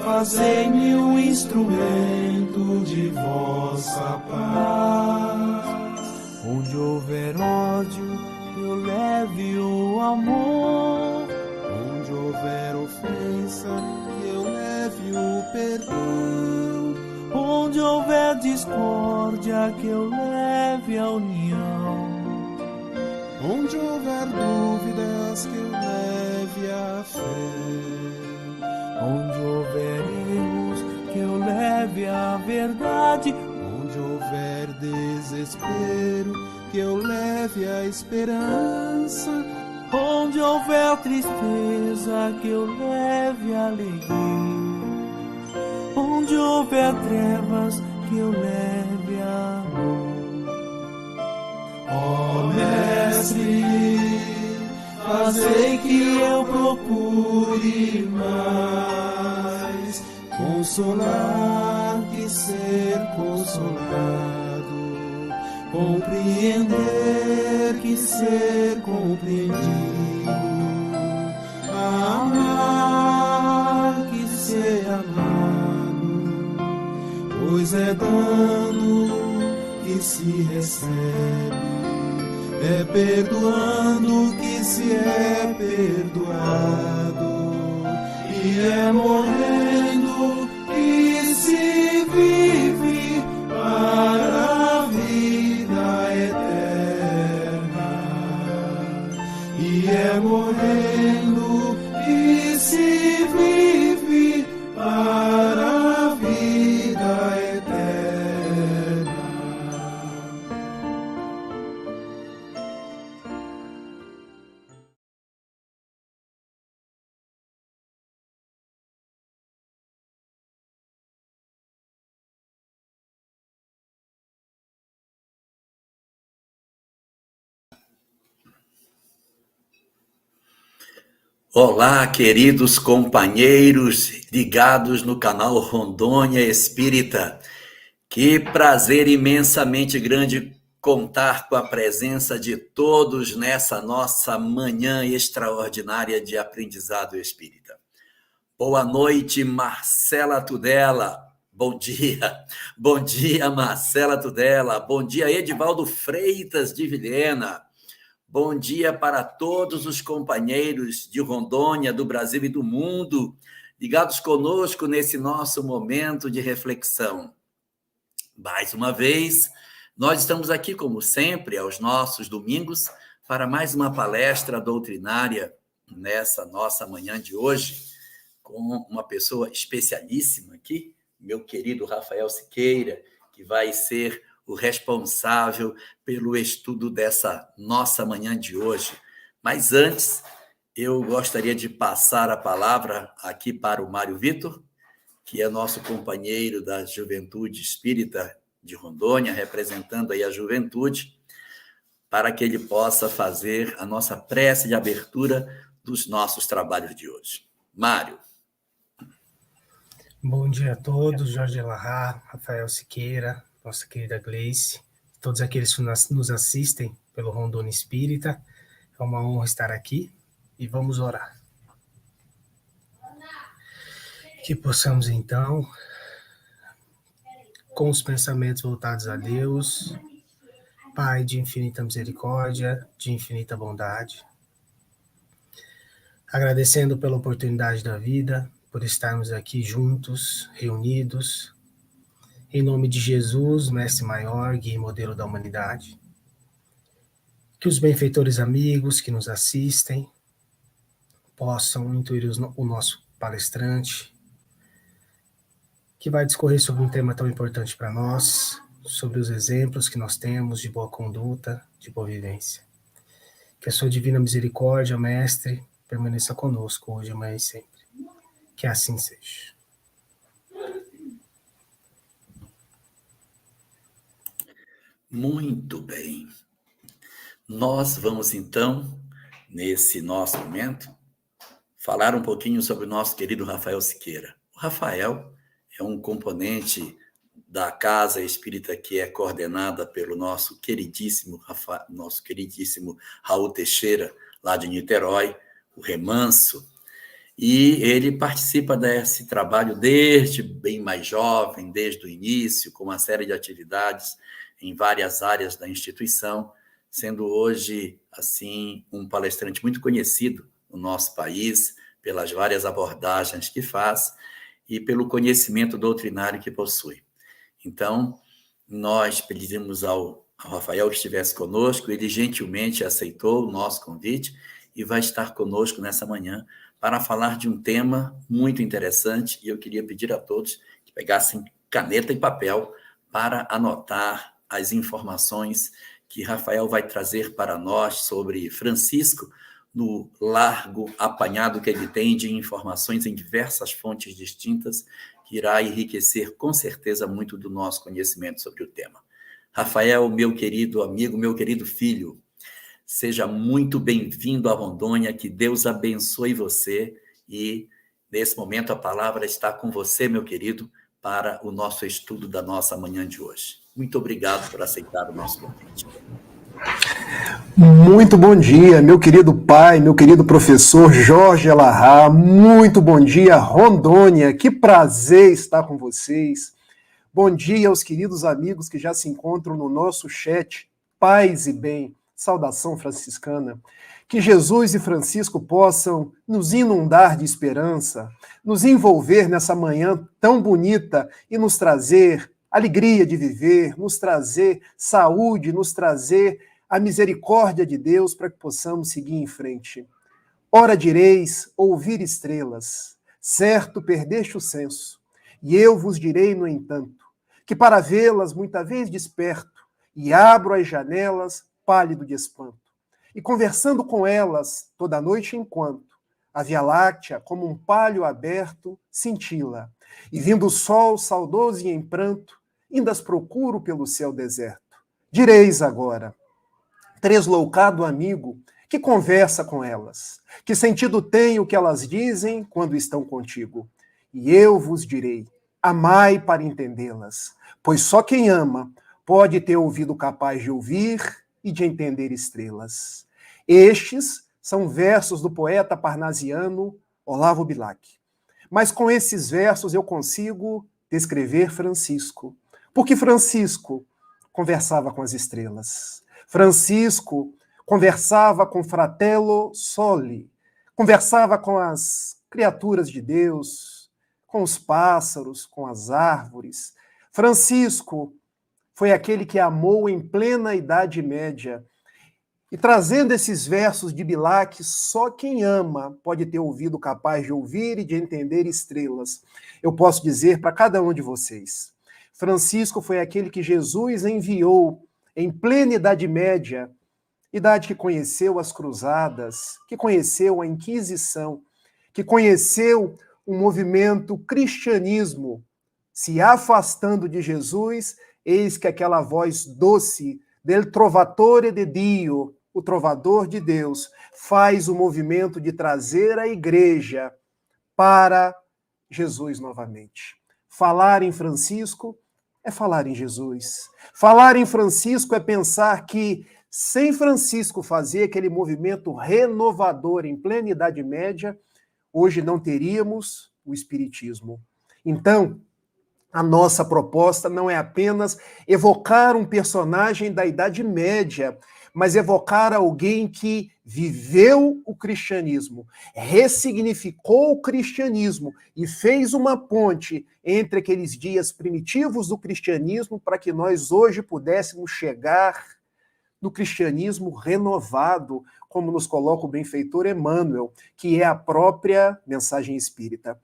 Fazei-me um instrumento de vossa paz. Onde houver ódio, eu leve o amor. Onde houver ofensa, eu leve o perdão. Onde houver discórdia, que eu leve a união. Onde houver dúvidas, que eu leve a fé. Onde houver erros, que eu leve a verdade. Onde houver desespero, que eu leve a esperança. Onde houver tristeza, que eu leve a alegria. Onde houver trevas, que eu leve a amor. Ó Mestre, fazei que eu procure mais consolar que ser consolado, compreender que ser compreendido, amar que ser amado, pois é dando que se recebe, é perdoando que se é perdoado, e é morrendo que se vive para a vida eterna, e é morrendo que se vive para a vida eterna. Olá, queridos companheiros ligados no canal Rondônia Espírita. Que prazer imensamente grande contar com a presença de todos nessa nossa manhã extraordinária de aprendizado espírita. Boa noite, Marcela Tudela. Bom dia. Bom dia, Marcela Tudela. Bom dia, Edivaldo Freitas de Vilhena. Bom dia para todos os companheiros de Rondônia, do Brasil e do mundo, ligados conosco nesse nosso momento de reflexão. Mais uma vez, nós estamos aqui, como sempre, aos nossos domingos, para mais uma palestra doutrinária nessa nossa manhã de hoje, com uma pessoa especialíssima aqui, meu querido Rafael Siqueira, que vai ser o responsável pelo estudo dessa nossa manhã de hoje. Mas antes, eu gostaria de passar a palavra aqui para o Mário Vitor, que é nosso companheiro da Juventude Espírita de Rondônia, representando aí a juventude, para que ele possa fazer a nossa prece de abertura dos nossos trabalhos de hoje. Mário. Bom dia a todos, Jorge Elahá, Rafael Siqueira, nossa querida Gleice, todos aqueles que nos assistem pelo Rondônia Espírita. É uma honra estar aqui e vamos orar. Que possamos, então, com os pensamentos voltados a Deus, Pai de infinita misericórdia, de infinita bondade, agradecendo pela oportunidade da vida, por estarmos aqui juntos, reunidos, em nome de Jesus, Mestre Maior, Guia e Modelo da Humanidade. Que os benfeitores amigos que nos assistem possam intuir o nosso palestrante, que vai discorrer sobre um tema tão importante para nós, sobre os exemplos que nós temos de boa conduta, de boa vivência. Que a sua divina misericórdia, Mestre, permaneça conosco hoje, amanhã e sempre. Que assim seja. Muito bem. Nós vamos, então, nesse nosso momento, falar um pouquinho sobre o nosso querido Rafael Siqueira. O Rafael é um componente da Casa Espírita que é coordenada pelo nosso queridíssimo Raul Teixeira, lá de Niterói, o Remanso, e ele participa desse trabalho desde bem mais jovem, desde o início, com uma série de atividades em várias áreas da instituição, sendo hoje, assim, um palestrante muito conhecido no nosso país, pelas várias abordagens que faz e pelo conhecimento doutrinário que possui. Então, nós pedimos ao Rafael que estivesse conosco, ele gentilmente aceitou o nosso convite e vai estar conosco nessa manhã para falar de um tema muito interessante, e eu queria pedir a todos que pegassem caneta e papel para anotar as informações que Rafael vai trazer para nós sobre Francisco, no largo apanhado que ele tem de informações em diversas fontes distintas, que irá enriquecer com certeza muito do nosso conhecimento sobre o tema. Rafael, meu querido amigo, meu querido filho, seja muito bem-vindo a Rondônia, que Deus abençoe você e, nesse momento, a palavra está com você, meu querido, para o nosso estudo da nossa manhã de hoje. Muito obrigado por aceitar o nosso convite. Muito bom dia, meu querido pai, meu querido professor Jorge Elahá. Muito bom dia, Rondônia. Que prazer estar com vocês. Bom dia aos queridos amigos que já se encontram no nosso chat. Paz e bem. Saudação franciscana. Que Jesus e Francisco possam nos inundar de esperança, nos envolver nessa manhã tão bonita e nos trazer alegria de viver, nos trazer saúde, nos trazer a misericórdia de Deus para que possamos seguir em frente. Ora direis, ouvir estrelas, certo perdeste o senso, e eu vos direi, no entanto, que para vê-las muita vez desperto, e abro as janelas, pálido de espanto, e conversando com elas toda noite enquanto a Via Láctea, como um palho aberto, cintila, e vindo o sol saudoso e em pranto, ainda as procuro pelo céu deserto. Direis agora, tresloucado amigo, que conversa com elas, que sentido tem o que elas dizem quando estão contigo? E eu vos direi, amai para entendê-las, pois só quem ama pode ter ouvido capaz de ouvir e de entender estrelas. Estes são versos do poeta parnasiano Olavo Bilac. Mas com esses versos eu consigo descrever Francisco, porque Francisco conversava com as estrelas. Francisco conversava com Fratello Soli, conversava com as criaturas de Deus, com os pássaros, com as árvores. Francisco foi aquele que amou em plena Idade Média. E trazendo esses versos de Bilac, só quem ama pode ter ouvido capaz de ouvir e de entender estrelas. Eu posso dizer para cada um de vocês, Francisco foi aquele que Jesus enviou em plena Idade Média, idade que conheceu as cruzadas, que conheceu a Inquisição, que conheceu o movimento cristianismo, se afastando de Jesus, eis que aquela voz doce del trovatore de Dio, o trovador de Deus, faz o movimento de trazer a igreja para Jesus novamente. Falar em Francisco é falar em Jesus. Falar em Francisco é pensar que, sem Francisco fazer aquele movimento renovador em plena Idade Média, hoje não teríamos o Espiritismo. Então, a nossa proposta não é apenas evocar um personagem da Idade Média, mas evocar alguém que viveu o cristianismo, ressignificou o cristianismo e fez uma ponte entre aqueles dias primitivos do cristianismo para que nós hoje pudéssemos chegar no cristianismo renovado, como nos coloca o benfeitor Emmanuel, que é a própria mensagem espírita.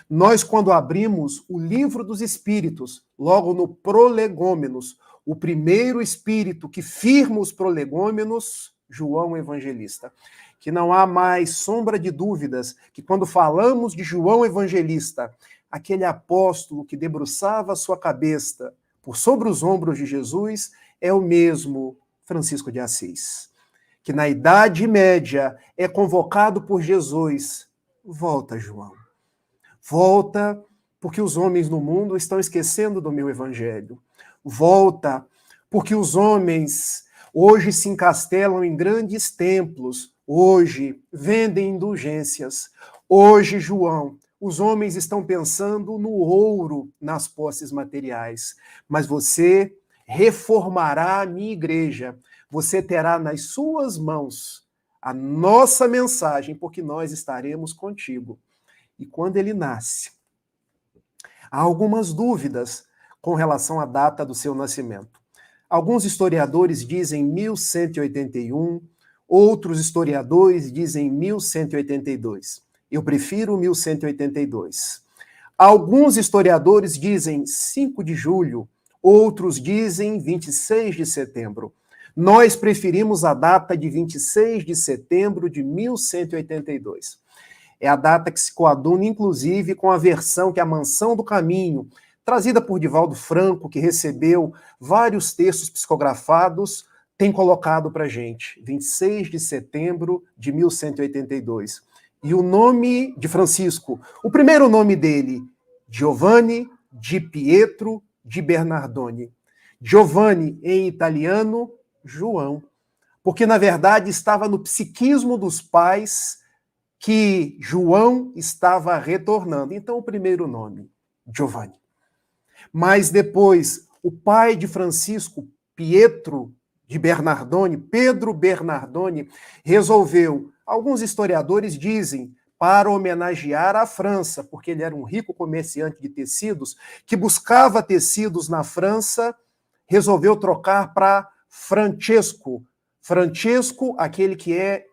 Nós, quando abrimos o livro dos Espíritos, logo no Prolegômenos, o primeiro espírito que firma os prolegômenos, João Evangelista, que não há mais sombra de dúvidas que quando falamos de João Evangelista, aquele apóstolo que debruçava sua cabeça por sobre os ombros de Jesus, é o mesmo Francisco de Assis, que na Idade Média é convocado por Jesus. Volta, João. Volta, porque os homens no mundo estão esquecendo do meu evangelho. Volta, porque os homens hoje se encastelam em grandes templos, hoje vendem indulgências. Hoje, João, os homens estão pensando no ouro nas posses materiais, mas você reformará a minha igreja. Você terá nas suas mãos a nossa mensagem, porque nós estaremos contigo. E quando ele nasce, há algumas dúvidas com relação à data do seu nascimento. Alguns historiadores dizem 1181, outros historiadores dizem 1182. Eu prefiro 1182. Alguns historiadores dizem 5 de julho, outros dizem 26 de setembro. Nós preferimos a data de 26 de setembro de 1182. É a data que se coaduna, inclusive, com a versão que é a Mansão do Caminho, trazida por Divaldo Franco, que recebeu vários textos psicografados, tem colocado para a gente, 26 de setembro de 1182. E o nome de Francisco, o primeiro nome dele, Giovanni di Pietro di Bernardone. Giovanni, em italiano, João. Porque, na verdade, estava no psiquismo dos pais que João estava retornando. Então, o primeiro nome, Giovanni. Mas depois, o pai de Francisco, Pietro de Bernardone, Pedro Bernardone, resolveu, alguns historiadores dizem, para homenagear a França, porque ele era um rico comerciante de tecidos, que buscava tecidos na França, resolveu trocar para Francesco. Francesco, aquele que é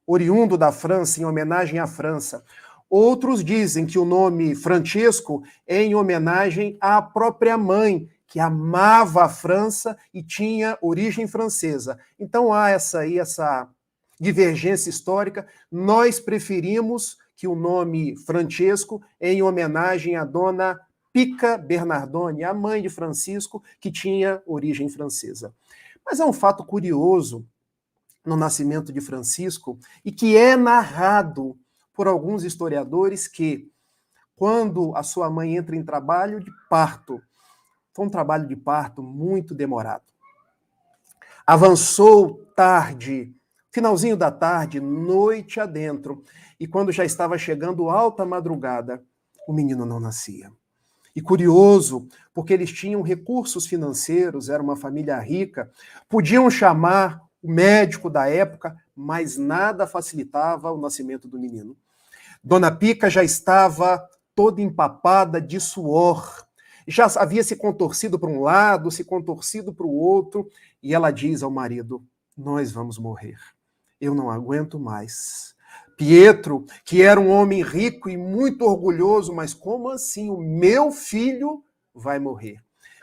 oriundo da França, em homenagem à França. Outros dizem que o nome Francesco é em homenagem à própria mãe, que amava a França e tinha origem francesa. Então há essa divergência histórica. Nós preferimos que o nome Francesco é em homenagem à dona Pica Bernardone, a mãe de Francisco, que tinha origem francesa. Mas é um fato curioso no nascimento de Francisco e que é narrado por alguns historiadores que, quando a sua mãe entra em trabalho de parto, foi um trabalho de parto muito demorado. Avançou tarde, finalzinho da tarde, noite adentro, e quando já estava chegando alta madrugada, o menino não nascia. E curioso, porque eles tinham recursos financeiros, era uma família rica, podiam chamar o médico da época, mas nada facilitava o nascimento do menino. Dona Pica já estava toda empapada de suor, já havia se contorcido para um lado, se contorcido para o outro, e ela diz ao marido, nós vamos morrer, eu não aguento mais. Pietro, que era um homem rico e muito orgulhoso, mas como assim? O meu filho vai morrer.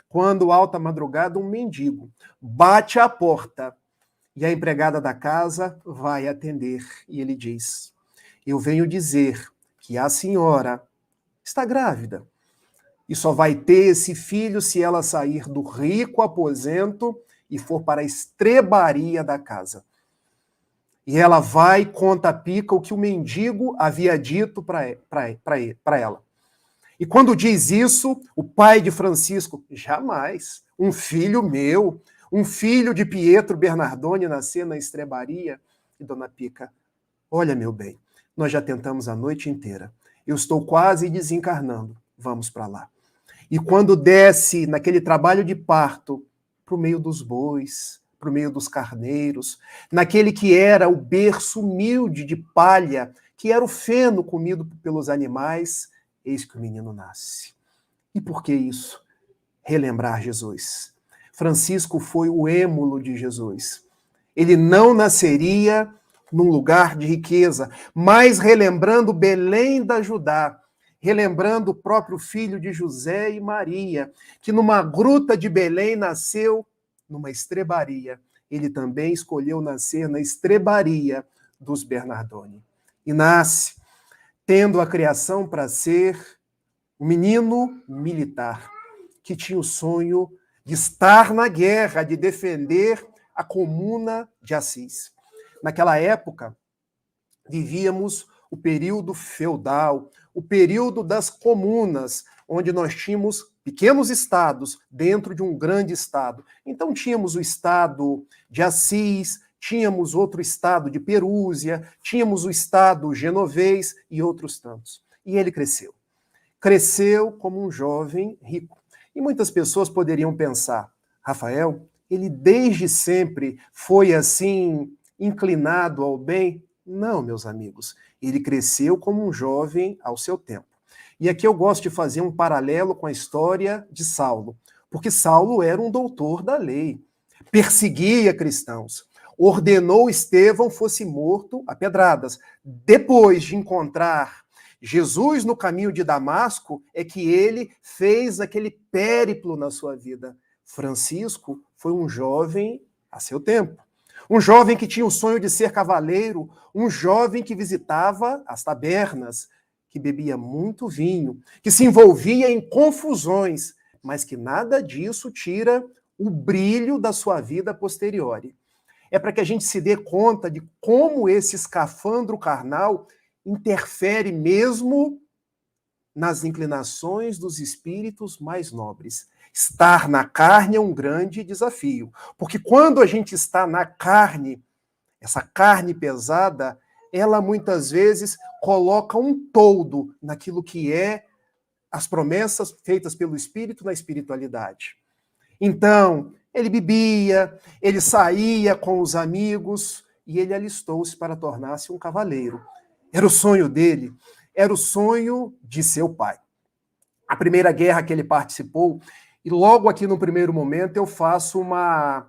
Quando, alta madrugada, um mendigo bate à porta e a empregada da casa vai atender. E ele diz, eu venho dizer que a senhora está grávida e só vai ter esse filho se ela sair do rico aposento e for para a estrebaria da casa. E ela vai e conta a Pica o que o mendigo havia dito para ela. E quando diz isso, o pai de Francisco, jamais, um filho meu, um filho de Pietro Bernardone nascer na estrebaria. E Dona Pica, olha meu bem, nós já tentamos a noite inteira, eu estou quase desencarnando, vamos para lá. E quando desce naquele trabalho de parto, para o meio dos bois, para o meio dos carneiros, naquele que era o berço humilde de palha, que era o feno comido pelos animais, eis que o menino nasce. E por que isso? Relembrar Jesus. Francisco foi o êmulo de Jesus. Ele não nasceria num lugar de riqueza, mas relembrando Belém da Judá, relembrando o próprio filho de José e Maria, que numa gruta de Belém nasceu numa estrebaria. Ele também escolheu nascer na estrebaria dos Bernardoni. E nasce, tendo a criação para ser um menino militar, que tinha o sonho de estar na guerra, de defender a Comuna de Assis. Naquela época, vivíamos o período feudal, o período das comunas, onde nós tínhamos pequenos estados dentro de um grande estado. Então tínhamos o estado de Assis, tínhamos outro estado de Perúzia, tínhamos o estado genovês e outros tantos. E ele cresceu. Cresceu como um jovem rico. E muitas pessoas poderiam pensar, Rafael, ele desde sempre foi assim, inclinado ao bem? Não, meus amigos. Ele cresceu como um jovem ao seu tempo. E aqui eu gosto de fazer um paralelo com a história de Saulo, porque Saulo era um doutor da lei, perseguia cristãos, ordenou Estevão fosse morto a pedradas. Depois de encontrar Jesus no caminho de Damasco, é que ele fez aquele périplo na sua vida. Francisco foi um jovem a seu tempo. Um jovem que tinha o sonho de ser cavaleiro, um jovem que visitava as tabernas, que bebia muito vinho, que se envolvia em confusões, mas que nada disso tira o brilho da sua vida posteriori. É para que a gente se dê conta de como esse escafandro carnal interfere mesmo nas inclinações dos espíritos mais nobres. Estar na carne é um grande desafio, porque quando a gente está na carne, essa carne pesada, ela muitas vezes coloca um toldo naquilo que é as promessas feitas pelo Espírito na espiritualidade. Então, ele bebia, ele saía com os amigos e ele alistou-se para tornar-se um cavaleiro. Era o sonho dele, era o sonho de seu pai. A primeira guerra que ele participou, e logo aqui no primeiro momento eu faço uma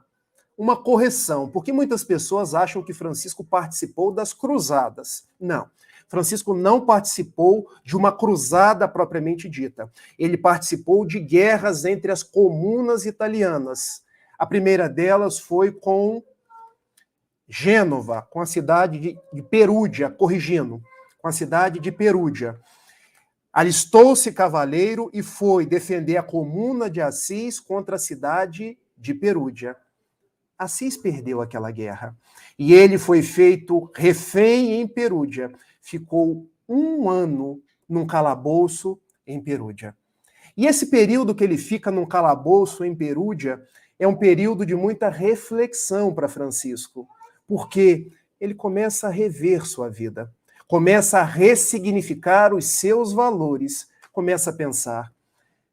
correção, porque muitas pessoas acham que Francisco participou das cruzadas. Não, Francisco não participou de uma cruzada propriamente dita. Ele participou de guerras entre as comunas italianas. A primeira delas foi com Gênova, com a cidade de Perúdia, corrigindo, com a cidade de Perúdia. Alistou-se cavaleiro e foi defender a comuna de Assis contra a cidade de Perúdia. Assis perdeu aquela guerra e ele foi feito refém em Perúdia. Ficou 1 ano num calabouço em Perúdia. E esse período que ele fica num calabouço em Perúdia é um período de muita reflexão para Francisco, porque ele começa a rever sua vida, começa a ressignificar os seus valores, começa a pensar,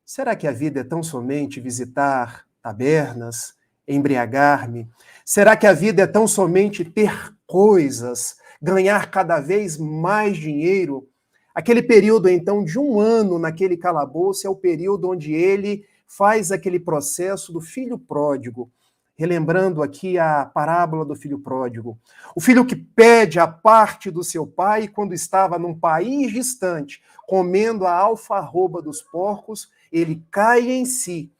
será que a vida é tão somente visitar tabernas, embriagar-me? Será que a vida é tão somente ter coisas, ganhar cada vez mais dinheiro? Aquele período, então, de 1 ano naquele calabouço é o período onde ele faz aquele processo do filho pródigo, relembrando aqui a parábola do filho pródigo. O filho que pede a parte do seu pai quando estava num país distante, comendo a alfarroba dos porcos, ele cai em si.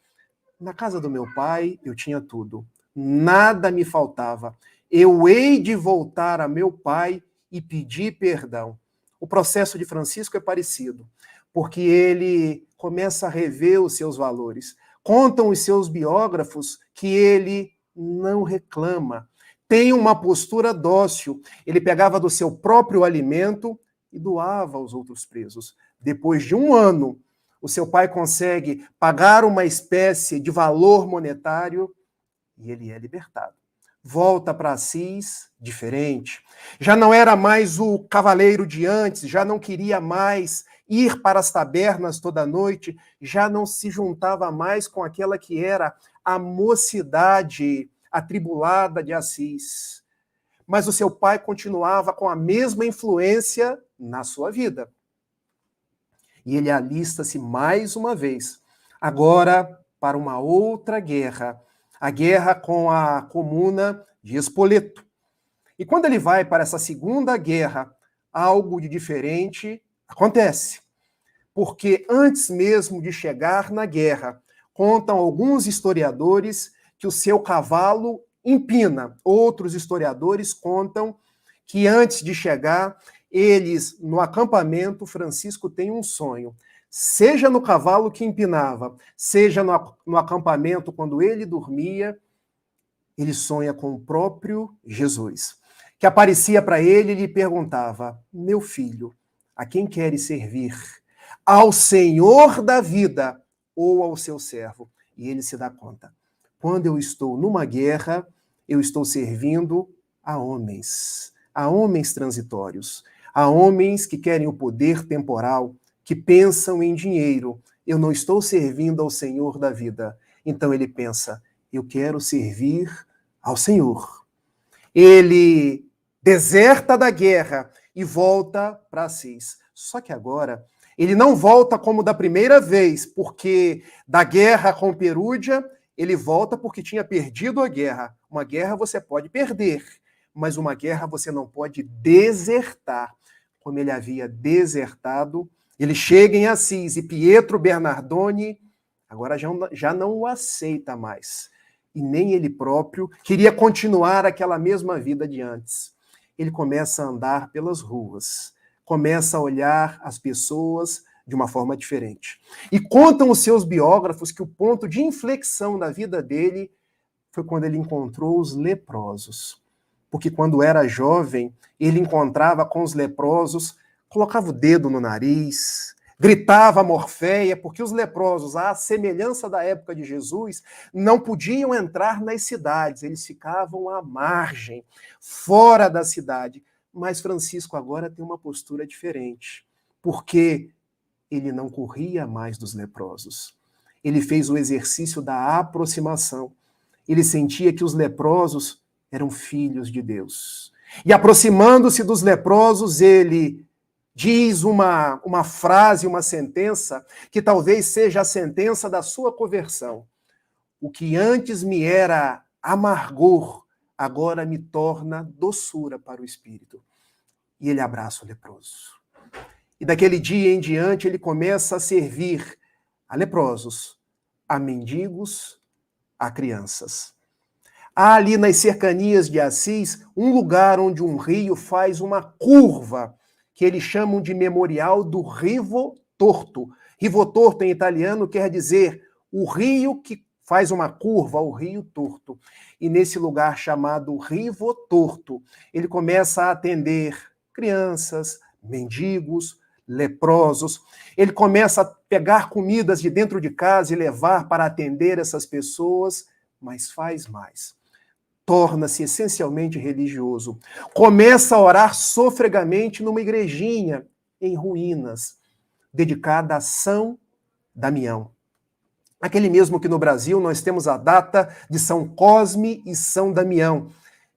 Na casa do meu pai eu tinha tudo, nada me faltava. Eu hei de voltar a meu pai e pedir perdão. O processo de Francisco é parecido, porque ele começa a rever os seus valores. Contam os seus biógrafos que ele não reclama, tem uma postura dócil. Ele pegava do seu próprio alimento e doava aos outros presos. Depois de 1 ano, o seu pai consegue pagar uma espécie de valor monetário e ele é libertado. Volta para Assis diferente. Já não era mais o cavaleiro de antes, já não queria mais ir para as tabernas toda noite, já não se juntava mais com aquela que era a mocidade atribulada de Assis. Mas o seu pai continuava com a mesma influência na sua vida. E ele alista-se mais uma vez, agora para uma outra guerra, a guerra com a comuna de Spoleto. E quando ele vai para essa segunda guerra, algo de diferente acontece. Porque antes mesmo de chegar na guerra, contam alguns historiadores que o seu cavalo empina. Outros historiadores contam que antes de chegar, eles, no acampamento, Francisco tem um sonho. Seja no cavalo que empinava, seja no acampamento quando ele dormia, ele sonha com o próprio Jesus, que aparecia para ele e lhe perguntava: meu filho, a quem queres servir? Ao Senhor da vida ou ao seu servo? E ele se dá conta. Quando eu estou numa guerra, eu estou servindo a homens transitórios, a homens que querem o poder temporal, que pensam em dinheiro. Eu não estou servindo ao Senhor da vida. Então ele pensa: eu quero servir ao Senhor. Ele deserta da guerra e volta para Assis. Só que agora ele não volta como da primeira vez, porque da guerra com Perúdia, ele volta porque tinha perdido a guerra. Uma guerra você pode perder, mas uma guerra você não pode desertar. Como ele havia desertado, ele chega em Assis e Pietro Bernardoni agora já não o aceita mais. E nem ele próprio queria continuar aquela mesma vida de antes. Ele começa a andar pelas ruas, começa a olhar as pessoas de uma forma diferente. E contam os seus biógrafos que o ponto de inflexão da vida dele foi quando ele encontrou os leprosos. Porque quando era jovem, ele encontrava com os leprosos, colocava o dedo no nariz, gritava a Morféia, porque os leprosos, à semelhança da época de Jesus, não podiam entrar nas cidades, eles ficavam à margem, fora da cidade. Mas Francisco agora tem uma postura diferente, porque ele não corria mais dos leprosos. Ele fez o exercício da aproximação. Ele sentia que os leprosos eram filhos de Deus. E aproximando-se dos leprosos, ele diz uma frase, uma sentença, que talvez seja a sentença da sua conversão. O que antes me era amargor, agora me torna doçura para o espírito. E ele abraça o leproso. E daquele dia em diante ele começa a servir a leprosos, a mendigos, a crianças. Há ali nas cercanias de Assis um lugar onde um rio faz uma curva, que eles chamam de memorial do Rivo Torto. Rivo Torto em italiano quer dizer o rio que faz uma curva, o Rio Torto. E nesse lugar chamado Rivo Torto, ele começa a atender crianças, mendigos, leprosos. Ele começa a pegar comidas de dentro de casa e levar para atender essas pessoas, mas faz mais. Torna-se essencialmente religioso. Começa a orar sofregamente numa igrejinha em ruínas, dedicada a São Damião. Aquele mesmo que no Brasil nós temos a data de São Cosme e São Damião,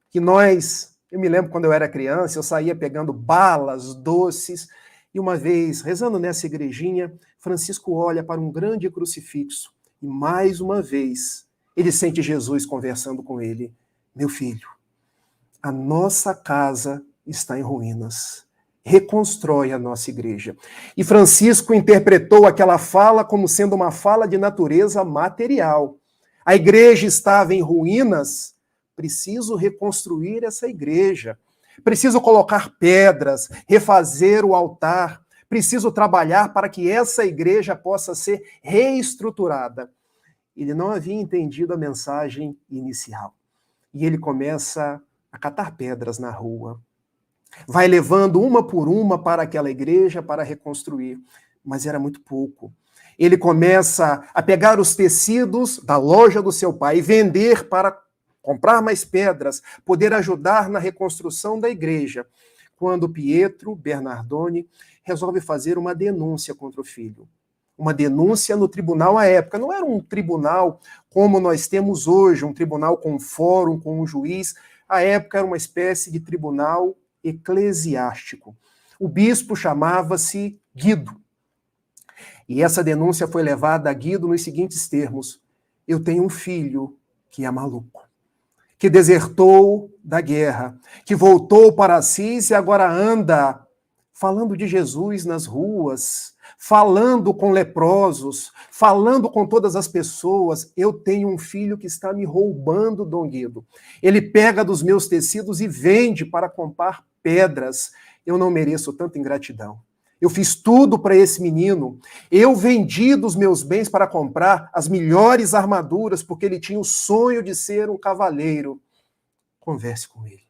que eu me lembro quando eu era criança, eu saía pegando balas, doces, e uma vez, rezando nessa igrejinha, Francisco olha para um grande crucifixo, e mais uma vez, ele sente Jesus conversando com ele. Meu filho, a nossa casa está em ruínas. Reconstrói a nossa igreja. E Francisco interpretou aquela fala como sendo uma fala de natureza material. A igreja estava em ruínas, preciso reconstruir essa igreja. Preciso colocar pedras, refazer o altar. Preciso trabalhar para que essa igreja possa ser reestruturada. Ele não havia entendido a mensagem inicial. E ele começa a catar pedras na rua. Vai levando uma por uma para aquela igreja para reconstruir. Mas era muito pouco. Ele começa a pegar os tecidos da loja do seu pai e vender para comprar mais pedras, poder ajudar na reconstrução da igreja. Quando Pietro Bernardoni resolve fazer uma denúncia contra o filho. Uma denúncia no tribunal à época. Não era um tribunal como nós temos hoje, um tribunal com fórum, com um juiz. À época era uma espécie de tribunal eclesiástico. O bispo chamava-se Guido. E essa denúncia foi levada a Guido nos seguintes termos: eu tenho um filho que é maluco, que desertou da guerra, que voltou para Assis e agora anda falando de Jesus nas ruas, falando com leprosos, falando com todas as pessoas. Eu tenho um filho que está me roubando, Dom Guido. Ele pega dos meus tecidos e vende para comprar pedras, eu não mereço tanta ingratidão. Eu fiz tudo para esse menino. Eu vendi dos meus bens para comprar as melhores armaduras, porque ele tinha o sonho de ser um cavaleiro. Converse com ele.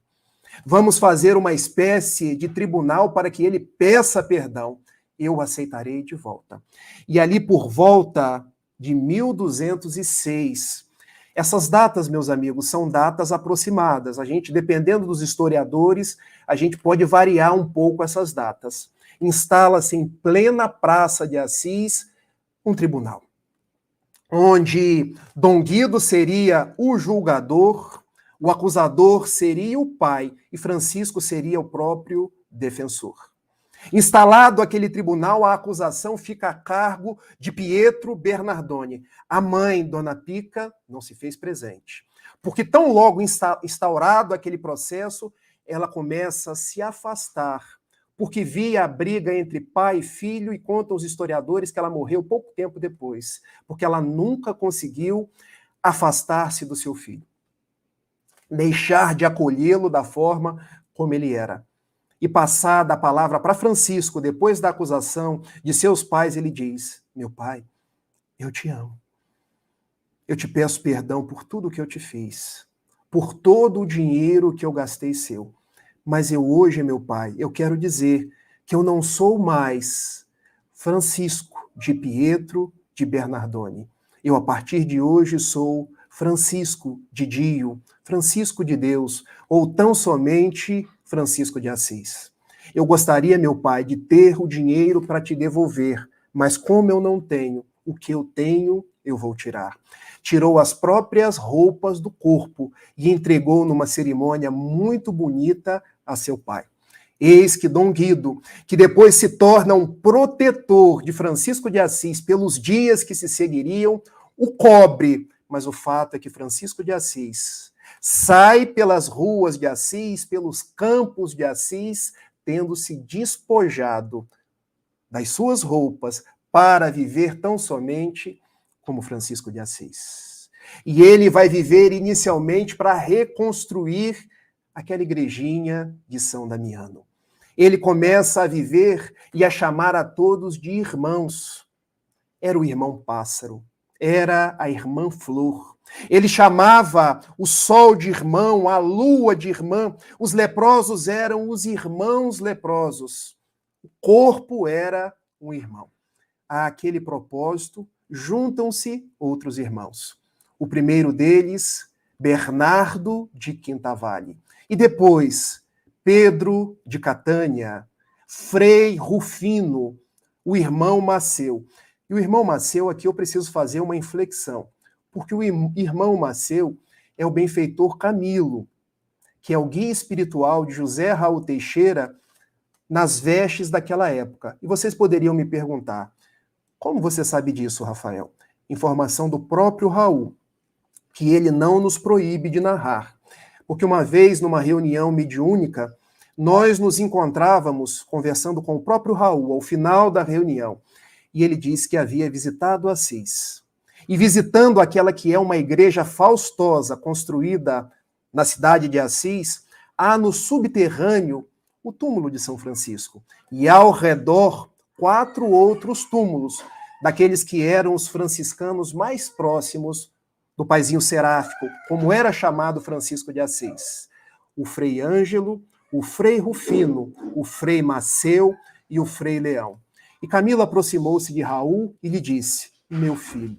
Vamos fazer uma espécie de tribunal para que ele peça perdão. Eu o aceitarei de volta. E ali por volta de 1206, essas datas, meus amigos, são datas aproximadas. A gente, dependendo dos historiadores, a gente pode variar um pouco essas datas. Instala-se em plena Praça de Assis um tribunal, onde Dom Guido seria o julgador, o acusador seria o pai e Francisco seria o próprio defensor. Instalado aquele tribunal, a acusação fica a cargo de Pietro Bernardoni. A mãe, Dona Pica, não se fez presente, porque tão logo instaurado aquele processo, ela começa a se afastar, porque via a briga entre pai e filho, e contam os historiadores que ela morreu pouco tempo depois, porque ela nunca conseguiu afastar-se do seu filho, deixar de acolhê-lo da forma como ele era. E passada a palavra para Francisco, depois da acusação de seus pais, ele diz: meu pai, eu te amo. Eu te peço perdão por tudo que eu te fiz, por todo o dinheiro que eu gastei seu. Mas eu hoje, meu pai, eu quero dizer que eu não sou mais Francisco de Pietro de Bernardoni. Eu, a partir de hoje, sou Francisco de Dio, Francisco de Deus, ou tão somente Francisco de Assis. Eu gostaria, meu pai, de ter o dinheiro para te devolver, mas como eu não tenho, o que eu tenho, eu vou tirar. Tirou as próprias roupas do corpo e entregou numa cerimônia muito bonita a seu pai. Eis que Dom Guido, que depois se torna um protetor de Francisco de Assis pelos dias que se seguiriam, o cobre, mas o fato é que Francisco de Assis sai pelas ruas de Assis, pelos campos de Assis, tendo se despojado das suas roupas para viver tão somente como Francisco de Assis. E ele vai viver inicialmente para reconstruir aquela igrejinha de São Damiano. Ele começa a viver e a chamar a todos de irmãos. Era o irmão Pássaro, era a irmã Flor. Ele chamava o sol de irmão, a lua de irmã. Os leprosos eram os irmãos leprosos. O corpo era um irmão. Àquele propósito, juntam-se outros irmãos. O primeiro deles, Bernardo de Quintavalle. E depois, Pedro de Catânia, Frei Rufino, o irmão Maceu. E o irmão Maceu, aqui eu preciso fazer uma inflexão, porque o irmão Maceu é o benfeitor Camilo, que é o guia espiritual de José Raul Teixeira nas vestes daquela época. E vocês poderiam me perguntar, como você sabe disso, Rafael? Informação do próprio Raul, que ele não nos proíbe de narrar. Porque uma vez, numa reunião mediúnica, nós nos encontrávamos conversando com o próprio Raul, ao final da reunião, e ele disse que havia visitado Assis. E visitando aquela que é uma igreja faustosa, construída na cidade de Assis, há no subterrâneo o túmulo de São Francisco. E ao redor, 4 outros túmulos, daqueles que eram os franciscanos mais próximos do paizinho seráfico, como era chamado Francisco de Assis. O Frei Ângelo, o Frei Rufino, o Frei Maceu e o Frei Leão. E Camilo aproximou-se de Raul e lhe disse: meu filho,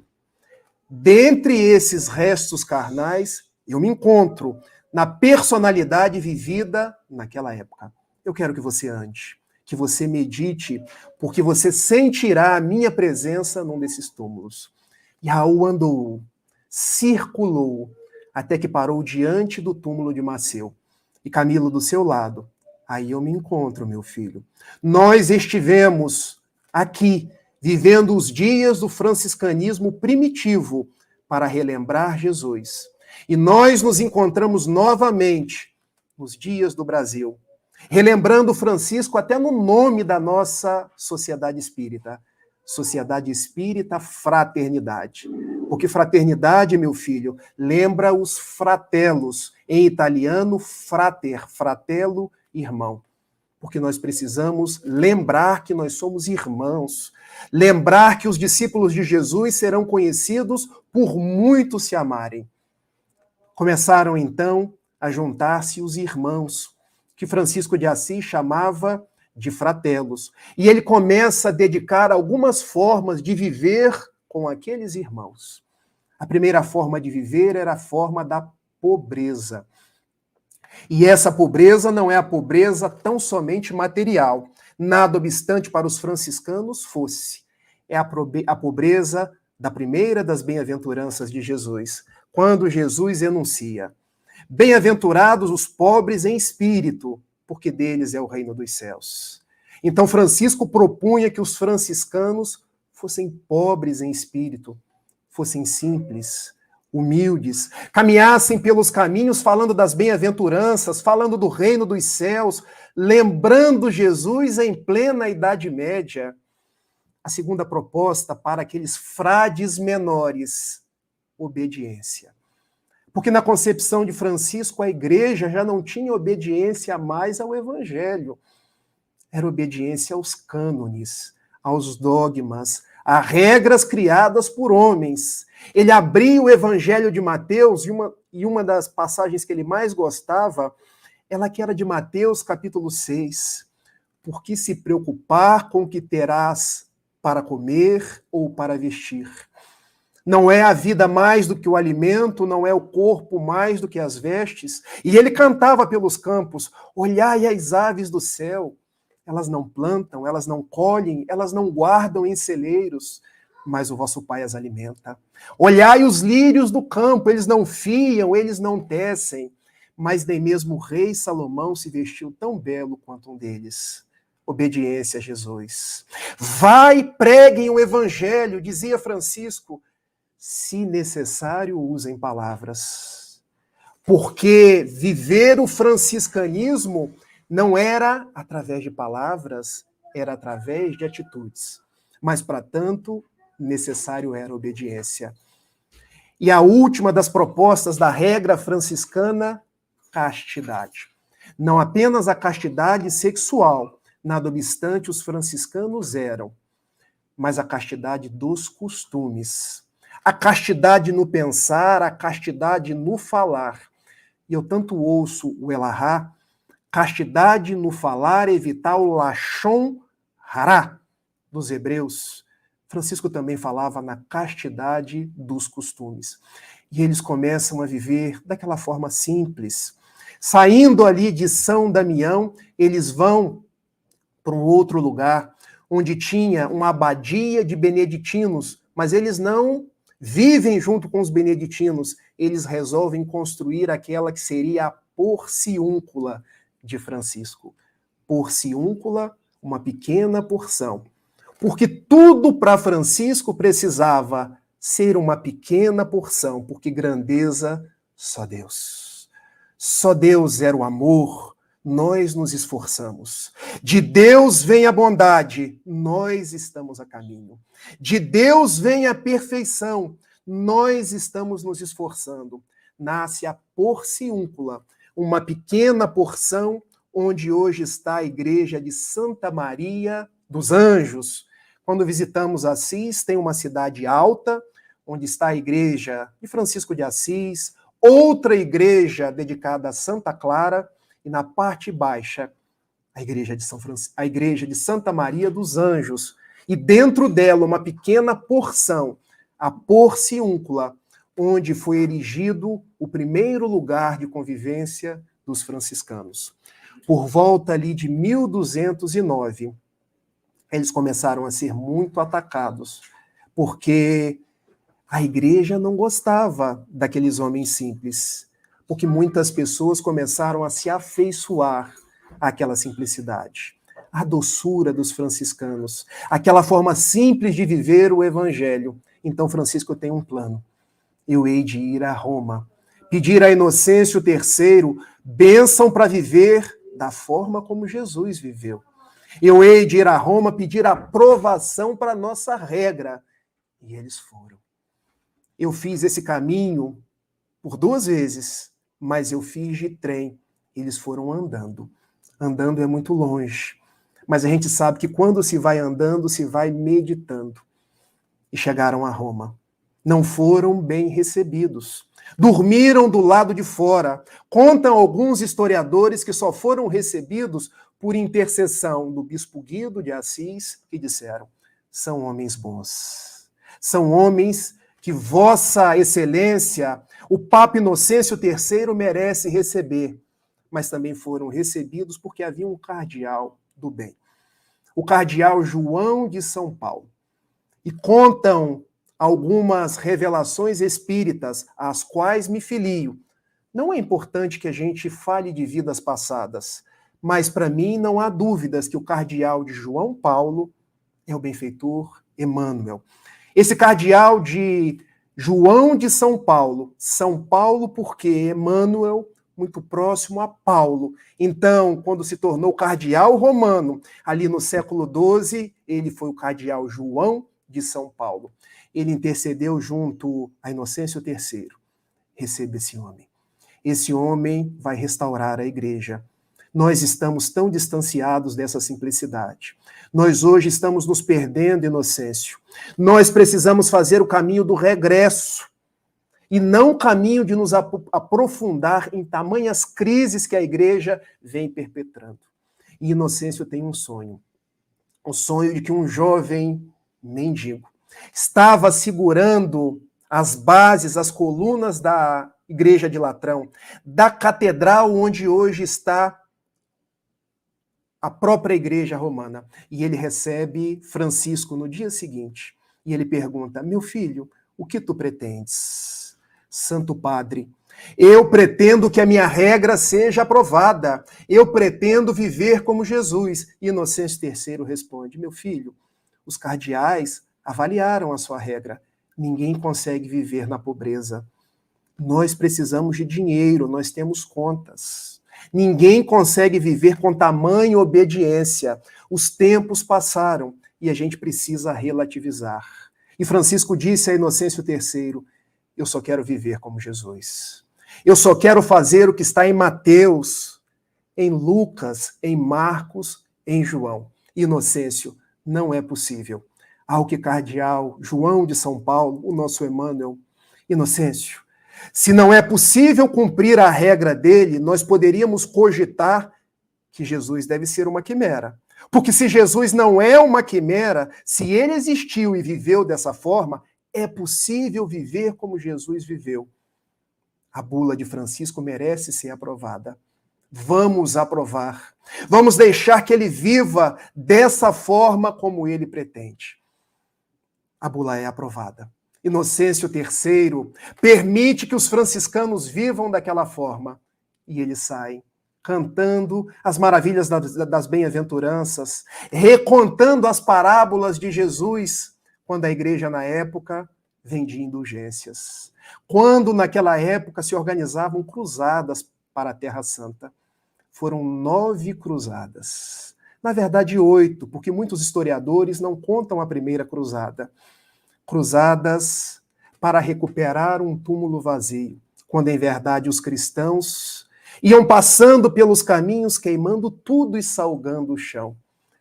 dentre esses restos carnais, eu me encontro na personalidade vivida naquela época. Eu quero que você ande, que você medite, porque você sentirá a minha presença num desses túmulos. E Raul andou, circulou, até que parou diante do túmulo de Maceu. E Camilo do seu lado. Aí eu me encontro, meu filho. Nós estivemos aqui, vivendo os dias do franciscanismo primitivo, para relembrar Jesus. E nós nos encontramos novamente nos dias do Brasil, relembrando Francisco até no nome da nossa Sociedade Espírita. Sociedade Espírita Fraternidade. Porque fraternidade, meu filho, lembra os fratellos. Em italiano, frater, fratello irmão. Porque nós precisamos lembrar que nós somos irmãos. Lembrar que os discípulos de Jesus serão conhecidos por muitos se amarem. Começaram, então, a juntar-se os irmãos, que Francisco de Assis chamava de fratelos. E ele começa a dedicar algumas formas de viver com aqueles irmãos. A primeira forma de viver era a forma da pobreza. E essa pobreza não é a pobreza tão somente material. Nada obstante para os franciscanos fosse. É a pobreza da primeira das bem-aventuranças de Jesus, quando Jesus enuncia: bem-aventurados os pobres em espírito, porque deles é o reino dos céus. Então Francisco propunha que os franciscanos fossem pobres em espírito, fossem simples, humildes, caminhassem pelos caminhos falando das bem-aventuranças, falando do reino dos céus, lembrando Jesus em plena Idade Média. A segunda proposta para aqueles frades menores: obediência. Porque na concepção de Francisco, a igreja já não tinha obediência mais ao evangelho. Era obediência aos cânones, aos dogmas, a regras criadas por homens. Ele abria o evangelho de Mateus, e uma das passagens que ele mais gostava, ela que era de Mateus, capítulo 6. Por que se preocupar com o que terás para comer ou para vestir? Não é a vida mais do que o alimento, não é o corpo mais do que as vestes. E ele cantava pelos campos: olhai as aves do céu, elas não plantam, elas não colhem, elas não guardam em celeiros, mas o vosso Pai as alimenta. Olhai os lírios do campo, eles não fiam, eles não tecem, mas nem mesmo o rei Salomão se vestiu tão belo quanto um deles. Obediência a Jesus. Vai, preguem o evangelho, dizia Francisco. Se necessário, usem palavras. Porque viver o franciscanismo não era através de palavras, era através de atitudes. Mas, para tanto, necessário era obediência. E a última das propostas da regra franciscana: castidade. Não apenas a castidade sexual, nada obstante os franciscanos eram, mas a castidade dos costumes. A castidade no pensar, a castidade no falar. E eu tanto ouço o Elahá: castidade no falar, evitar o lashon hará dos hebreus. Francisco também falava na castidade dos costumes. E eles começam a viver daquela forma simples. Saindo ali de São Damião, eles vão para um outro lugar, onde tinha uma abadia de beneditinos, mas eles não vivem junto com os beneditinos, eles resolvem construir aquela que seria a porciúncula de Francisco. Porciúncula, uma pequena porção. Porque tudo para Francisco precisava ser uma pequena porção, porque grandeza, só Deus. Só Deus era o amor, nós nos esforçamos. De Deus vem a bondade, nós estamos a caminho. De Deus vem a perfeição, nós estamos nos esforçando. Nasce a porciúncula, uma pequena porção, onde hoje está a igreja de Santa Maria dos Anjos. Quando visitamos Assis, tem uma cidade alta, onde está a igreja de Francisco de Assis, outra igreja dedicada a Santa Clara, e na parte baixa, a igreja de Santa Maria dos Anjos. E dentro dela, uma pequena porção, a porciúncula, onde foi erigido o primeiro lugar de convivência dos franciscanos. Por volta ali de 1209, eles começaram a ser muito atacados, porque a igreja não gostava daqueles homens simples, porque muitas pessoas começaram a se afeiçoar àquela simplicidade, à doçura dos franciscanos, aquela forma simples de viver o evangelho. Então Francisco tem um plano: eu hei de ir a Roma, pedir a Inocêncio III bênção para viver da forma como Jesus viveu. Eu hei de ir a Roma pedir aprovação para a nossa regra. E eles foram. Eu fiz esse caminho por 2 vezes, mas eu fiz de trem. Eles foram andando. Andando é muito longe, mas a gente sabe que quando se vai andando, se vai meditando. E chegaram a Roma. Não foram bem recebidos. Dormiram do lado de fora. Contam alguns historiadores que só foram recebidos por intercessão do bispo Guido de Assis, que disseram: são homens bons. São homens que Vossa Excelência, o Papa Inocêncio III, merece receber. Mas também foram recebidos porque havia um cardeal do bem. O cardeal João de São Paulo. E contam algumas revelações espíritas, às quais me filio. Não é importante que a gente fale de vidas passadas, mas para mim não há dúvidas que o cardeal de João Paulo é o benfeitor Emmanuel. Esse cardeal de João de São Paulo porque Emmanuel, muito próximo a Paulo. Então, quando se tornou cardeal romano, ali no século XII, ele foi o cardeal João de São Paulo. Ele intercedeu junto a Inocêncio III. Receba esse homem. Esse homem vai restaurar a igreja. Nós estamos tão distanciados dessa simplicidade. Nós hoje estamos nos perdendo, Inocêncio. Nós precisamos fazer o caminho do regresso e não o caminho de nos aprofundar em tamanhas crises que a igreja vem perpetrando. E Inocêncio tem um sonho. O sonho de que um jovem mendigo estava segurando as bases, as colunas da igreja de Latrão, da catedral onde hoje está a própria igreja romana. E ele recebe Francisco no dia seguinte. E ele pergunta: meu filho, o que tu pretendes? Santo Padre, eu pretendo que a minha regra seja aprovada. Eu pretendo viver como Jesus. E Inocêncio III responde: meu filho, os cardeais avaliaram a sua regra. Ninguém consegue viver na pobreza. Nós precisamos de dinheiro, nós temos contas. Ninguém consegue viver com tamanha obediência. Os tempos passaram e a gente precisa relativizar. E Francisco disse a Inocêncio III: eu só quero viver como Jesus. Eu só quero fazer o que está em Mateus, em Lucas, em Marcos, em João. Inocêncio, não é possível. Ao que cardeal João de São Paulo, o nosso Emmanuel: Inocêncio, se não é possível cumprir a regra dele, nós poderíamos cogitar que Jesus deve ser uma quimera. Porque se Jesus não é uma quimera, se ele existiu e viveu dessa forma, é possível viver como Jesus viveu. A bula de Francisco merece ser aprovada. Vamos aprovar. Vamos deixar que ele viva dessa forma como ele pretende. A bula é aprovada. Inocêncio III permite que os franciscanos vivam daquela forma. E eles saem cantando as maravilhas das bem-aventuranças, recontando as parábolas de Jesus, quando a igreja, na época, vendia indulgências. Quando, naquela época, se organizavam cruzadas para a Terra Santa. Foram 9 cruzadas. Na verdade, 8, porque muitos historiadores não contam a primeira cruzada. Cruzadas para recuperar um túmulo vazio, quando, em verdade, os cristãos iam passando pelos caminhos, queimando tudo e salgando o chão.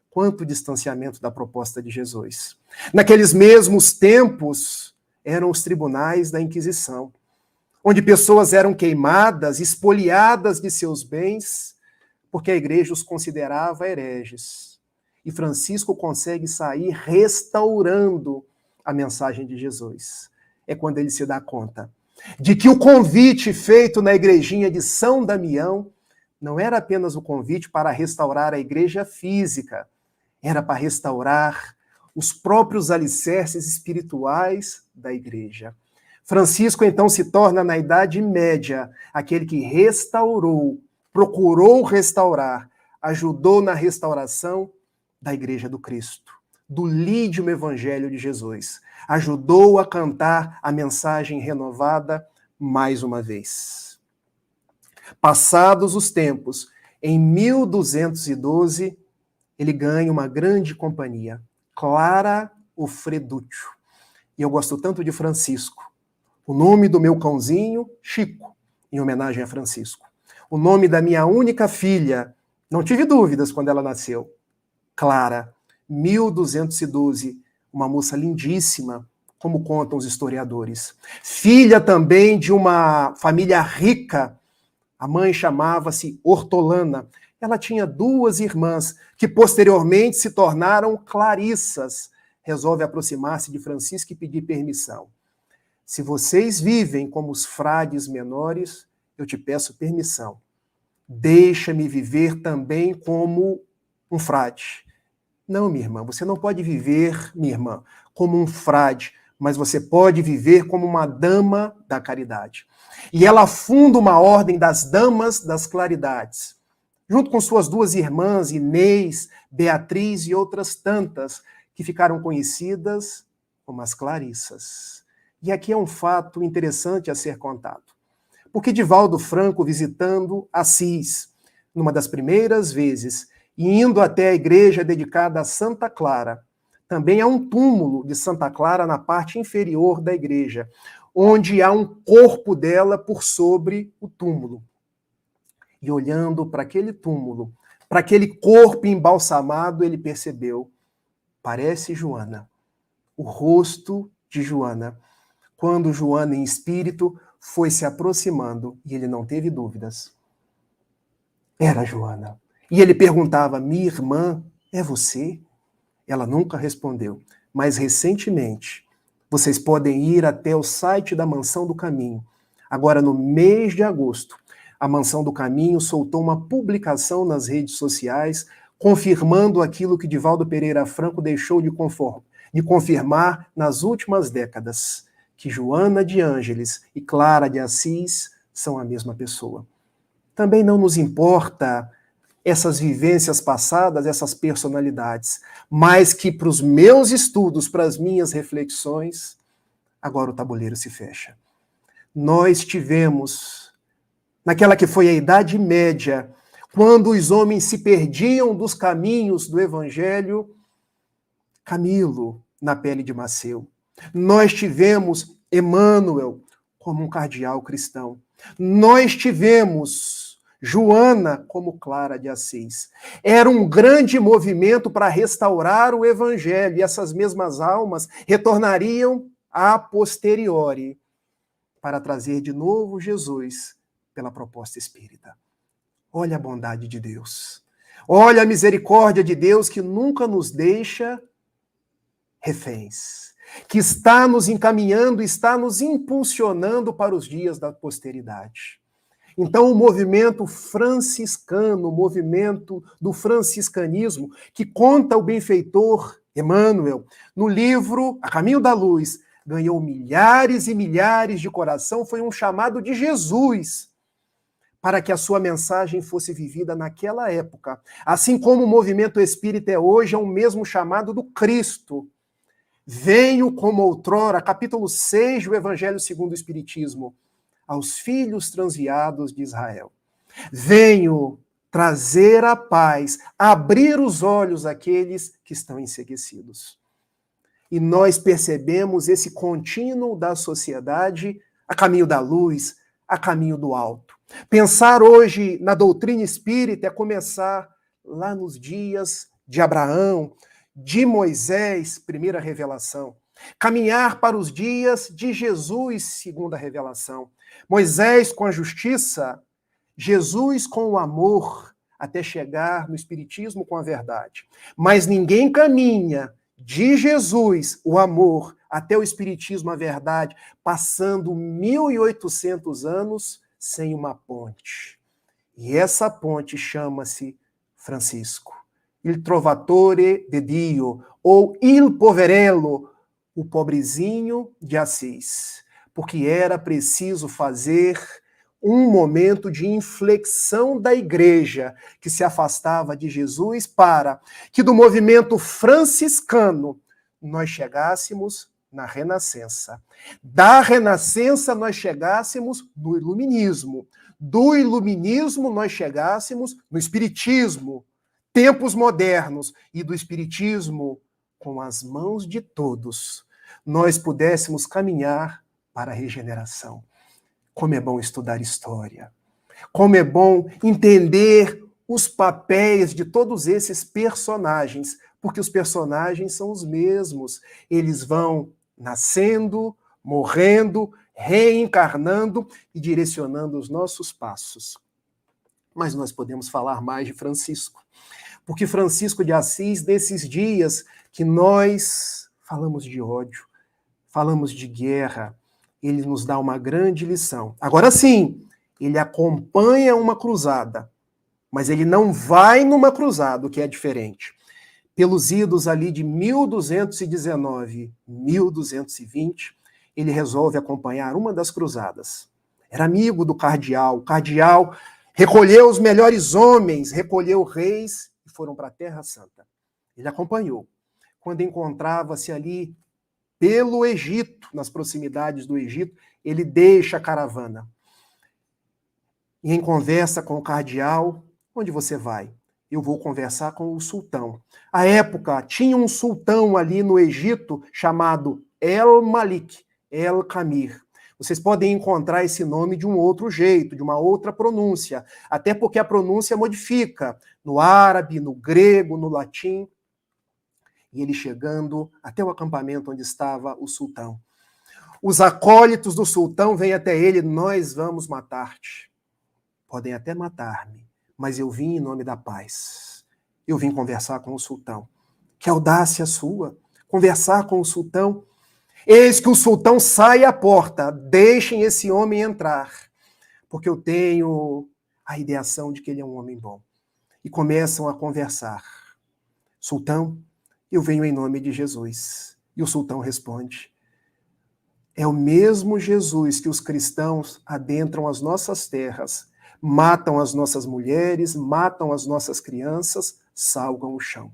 Quanto distanciamento da proposta de Jesus. Naqueles mesmos tempos, eram os tribunais da Inquisição, onde pessoas eram queimadas, espoliadas de seus bens, porque a igreja os considerava hereges. E Francisco consegue sair restaurando a mensagem de Jesus. É quando ele se dá conta de que o convite feito na igrejinha de São Damião não era apenas o convite para restaurar a igreja física, era para restaurar os próprios alicerces espirituais da igreja. Francisco, então, se torna, na Idade Média, aquele que restaurou, procurou restaurar, ajudou na restauração da Igreja do Cristo, do lídio Evangelho de Jesus. Ajudou a cantar a mensagem renovada mais uma vez. Passados os tempos, em 1212, ele ganha uma grande companhia, Clara Ofreduccio. E eu gosto tanto de Francisco. O nome do meu cãozinho, Chico, em homenagem a Francisco. O nome da minha única filha, Não tive dúvidas quando ela nasceu. Clara, 1212, uma moça lindíssima, como contam os historiadores. Filha também de uma família rica. A mãe chamava-se Hortolana. Ela tinha 2 irmãs, que posteriormente se tornaram Clarissas. Resolve aproximar-se de Francisco e pedir permissão. Se vocês vivem como os frades menores, eu te peço permissão. Deixa-me viver também como um frade. Não, minha irmã, você não pode viver, minha irmã, como um frade, mas você pode viver como uma dama da caridade. E ela funda uma ordem das damas das claridades, junto com suas 2 irmãs, Inês, Beatriz e outras tantas, que ficaram conhecidas como as Clarissas. E aqui é um fato interessante a ser contado. Porque Divaldo Franco, visitando Assis, numa das primeiras vezes, e indo até a igreja dedicada a Santa Clara, também há um túmulo de Santa Clara na parte inferior da igreja, onde há um corpo dela por sobre o túmulo. E olhando para aquele túmulo, para aquele corpo embalsamado, ele percebeu, parece Joana, o rosto de Joana. Quando Joana, em espírito, foi se aproximando, e ele não teve dúvidas. Era Joana. E ele perguntava, minha irmã, é você? Ela nunca respondeu. Mas recentemente, vocês podem ir até o site da Mansão do Caminho. Agora, no mês de agosto, a Mansão do Caminho soltou uma publicação nas redes sociais, confirmando aquilo que Divaldo Pereira Franco deixou de confirmar nas últimas décadas, que Joana de Ângeles e Clara de Assis são a mesma pessoa. Também não nos importa essas vivências passadas, essas personalidades, mas que para os meus estudos, para as minhas reflexões, agora o tabuleiro se fecha. Nós tivemos, naquela que foi a Idade Média, quando os homens se perdiam dos caminhos do Evangelho, Camilo na pele de Maceu. Nós tivemos Emmanuel como um cardeal cristão. Nós tivemos Joana como Clara de Assis. Era um grande movimento para restaurar o Evangelho, e essas mesmas almas retornariam a posteriori para trazer de novo Jesus pela proposta espírita. Olha a bondade de Deus. Olha a misericórdia de Deus que nunca nos deixa reféns, que está nos encaminhando, está nos impulsionando para os dias da posteridade. Então, o movimento franciscano, o movimento do franciscanismo, que conta o benfeitor Emmanuel, no livro A Caminho da Luz, ganhou milhares e milhares de coração, foi um chamado de Jesus para que a sua mensagem fosse vivida naquela época. Assim como o movimento espírita é hoje, é o mesmo chamado do Cristo. Venho como outrora, capítulo 6 do Evangelho segundo o Espiritismo, aos filhos transviados de Israel. Venho trazer a paz, abrir os olhos àqueles que estão enceguecidos. E nós percebemos esse contínuo da sociedade a caminho da luz, a caminho do alto. Pensar hoje na doutrina espírita é começar lá nos dias de Abraão, de Moisés, primeira revelação. Caminhar para os dias de Jesus, segunda revelação. Moisés com a justiça, Jesus com o amor, até chegar no Espiritismo com a verdade. Mas ninguém caminha de Jesus, o amor, até o Espiritismo, a verdade, passando 1800 anos sem uma ponte. E essa ponte chama-se Francisco. Il Trovatore de Dio, ou Il Poverello, o pobrezinho de Assis. Porque era preciso fazer um momento de inflexão da igreja que se afastava de Jesus para que do movimento franciscano nós chegássemos na Renascença. Da Renascença nós chegássemos no Iluminismo. Do Iluminismo nós chegássemos no Espiritismo, tempos modernos, e do Espiritismo, com as mãos de todos, nós pudéssemos caminhar para a regeneração. Como é bom estudar história. Como é bom entender os papéis de todos esses personagens, porque os personagens são os mesmos. Eles vão nascendo, morrendo, reencarnando e direcionando os nossos passos. Mas nós podemos falar mais de Francisco, porque Francisco de Assis, nesses dias que nós falamos de ódio, falamos de guerra, ele nos dá uma grande lição. Agora sim, ele acompanha uma cruzada, mas ele não vai numa cruzada, o que é diferente. Pelos idos ali de 1219, 1220, ele resolve acompanhar uma das cruzadas. Era amigo do cardeal. O cardeal recolheu os melhores homens, recolheu reis e foram para a Terra Santa. Ele acompanhou. Quando encontrava-se ali pelo Egito, nas proximidades do Egito, ele deixa a caravana. E em conversa com o cardeal, onde você vai? Eu vou conversar com o sultão. À época, tinha um sultão ali no Egito chamado El-Malik, El-Kamir. Vocês podem encontrar esse nome de um outro jeito, de uma outra pronúncia, até porque a pronúncia modifica no árabe, no grego, no latim. E ele chegando até o acampamento onde estava o sultão. Os acólitos do sultão vêm até ele: nós vamos matar-te. Podem até matar-me, mas eu vim em nome da paz. Eu vim conversar com o sultão. Que audácia sua, conversar com o sultão. Eis que o sultão sai à porta, deixem esse homem entrar, porque eu tenho a ideação de que ele é um homem bom. E começam a conversar. Sultão, eu venho em nome de Jesus. E o sultão responde: é o mesmo Jesus que os cristãos adentram as nossas terras, matam as nossas mulheres, matam as nossas crianças, salgam o chão.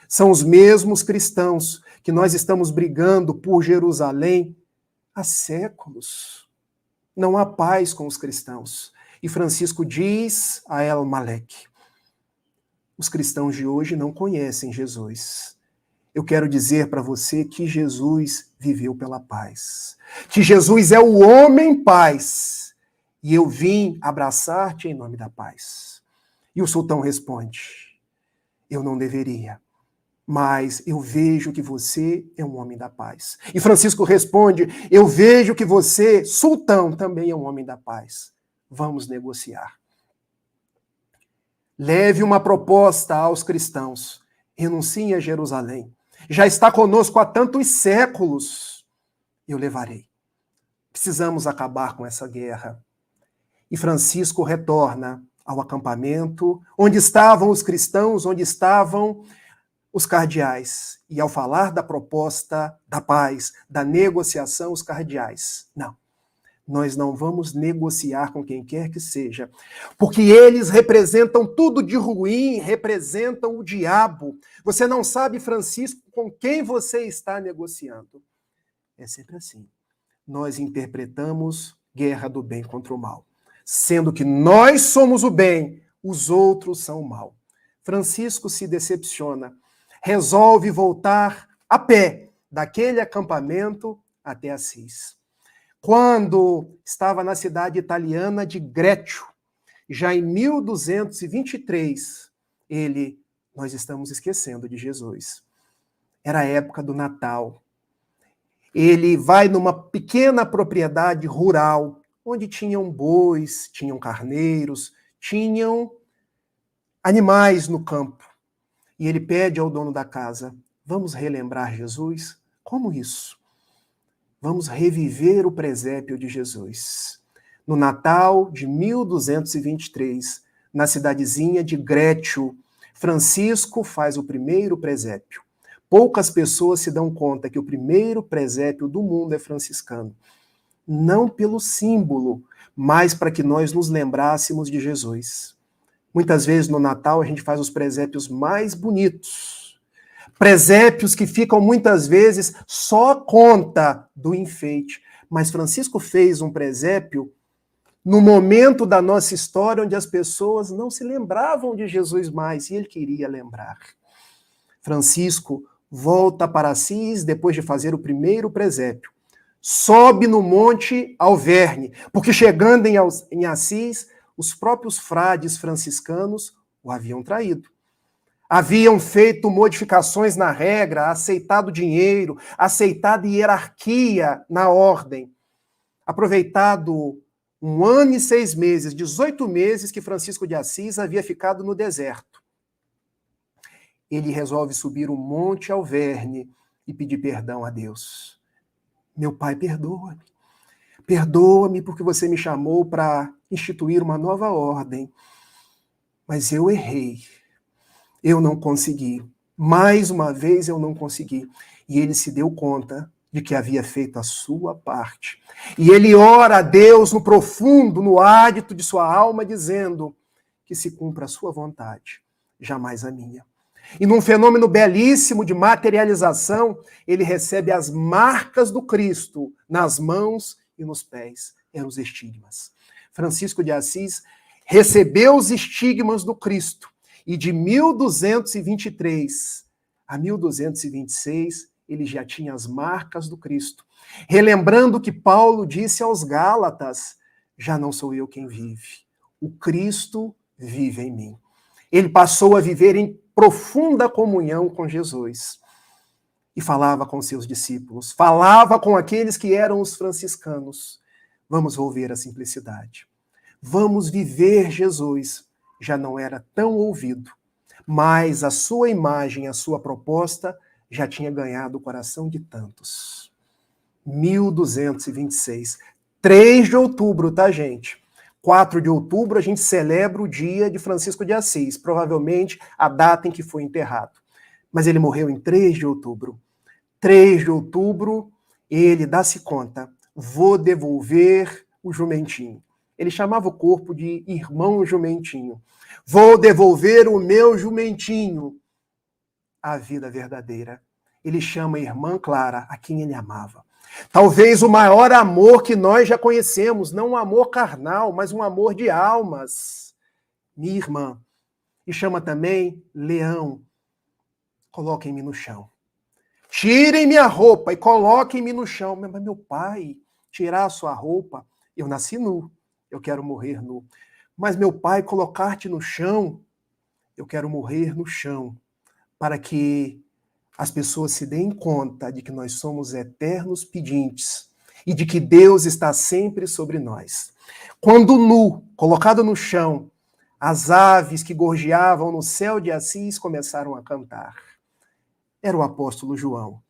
São os mesmos cristãos que nós estamos brigando por Jerusalém há séculos. Não há paz com os cristãos. E Francisco diz a El-Malek: os cristãos de hoje não conhecem Jesus. Eu quero dizer para você que Jesus viveu pela paz. Que Jesus é o homem paz. E eu vim abraçar-te em nome da paz. E o sultão responde: eu não deveria, mas eu vejo que você é um homem da paz. E Francisco responde: eu vejo que você, sultão, também é um homem da paz. Vamos negociar. Leve uma proposta aos cristãos. Renunciem a Jerusalém. Já está conosco há tantos séculos. Eu levarei. Precisamos acabar com essa guerra. E Francisco retorna ao acampamento, onde estavam os cristãos, onde estavam os cardeais. E ao falar da proposta da paz, da negociação, os cardeais: não, nós não vamos negociar com quem quer que seja, porque eles representam tudo de ruim, representam o diabo. Você não sabe, Francisco, com quem você está negociando. É sempre assim. Nós interpretamos guerra do bem contra o mal, sendo que nós somos o bem, os outros são o mal. Francisco se decepciona, resolve voltar a pé daquele acampamento até Assis. Quando estava na cidade italiana de Greccio, já em 1223, nós estamos esquecendo de Jesus. Era a época do Natal. Ele vai numa pequena propriedade rural, onde tinham bois, tinham carneiros, tinham animais no campo. E ele pede ao dono da casa: vamos relembrar Jesus? Como isso? Vamos reviver o presépio de Jesus. No Natal de 1223, na cidadezinha de Greccio, Francisco faz o primeiro presépio. Poucas pessoas se dão conta que o primeiro presépio do mundo é franciscano. Não pelo símbolo, mas para que nós nos lembrássemos de Jesus. Muitas vezes no Natal a gente faz os presépios mais bonitos. Presépios que ficam muitas vezes só à conta do enfeite. Mas Francisco fez um presépio no momento da nossa história onde as pessoas não se lembravam de Jesus mais, e ele queria lembrar. Francisco volta para Assis depois de fazer o primeiro presépio. Sobe no Monte Alverne, porque chegando em Assis, os próprios frades franciscanos o haviam traído. Haviam feito modificações na regra, aceitado dinheiro, aceitado hierarquia na ordem, aproveitado 1 ano e 6 meses, 18 meses que Francisco de Assis havia ficado no deserto. Ele resolve subir o Monte Alverne e pedir perdão a Deus. Meu Pai, perdoa-me. Perdoa-me porque você me chamou para instituir uma nova ordem. Mas eu errei. Eu não consegui. Mais uma vez eu não consegui. E ele se deu conta de que havia feito a sua parte. E ele ora a Deus no profundo, no ádito de sua alma, dizendo que se cumpra a sua vontade, jamais a minha. E num fenômeno belíssimo de materialização, ele recebe as marcas do Cristo nas mãos e nos pés. Eram os estigmas. Francisco de Assis recebeu os estigmas do Cristo. E de 1223 a 1226, ele já tinha as marcas do Cristo. Relembrando que Paulo disse aos Gálatas, já não sou eu quem vive, o Cristo vive em mim. Ele passou a viver em profunda comunhão com Jesus. E falava com seus discípulos, falava com aqueles que eram os franciscanos. Vamos volver à simplicidade. Vamos viver Jesus. Já não era tão ouvido, mas a sua imagem, a sua proposta já tinha ganhado o coração de tantos. 1226. 3 de outubro, tá, gente? 4 de outubro a gente celebra o dia de Francisco de Assis, provavelmente a data em que foi enterrado. Mas ele morreu em 3 de outubro. 3 de outubro, ele dá-se conta, vou devolver o jumentinho. Ele chamava o corpo de irmão jumentinho. Vou devolver o meu jumentinho à vida verdadeira. Ele chama a irmã Clara, a quem ele amava. Talvez o maior amor que nós já conhecemos, não um amor carnal, mas um amor de almas. Minha irmã. E chama também Leão. Coloquem-me no chão. Tirem minha roupa e coloquem-me no chão. Mas meu pai, tirar a sua roupa, eu nasci nu. Eu quero morrer nu. Mas, meu pai, colocar-te no chão, eu quero morrer no chão, para que as pessoas se deem conta de que nós somos eternos pedintes e de que Deus está sempre sobre nós. Quando nu, colocado no chão, as aves que gorjeavam no céu de Assis começaram a cantar. Era o apóstolo João,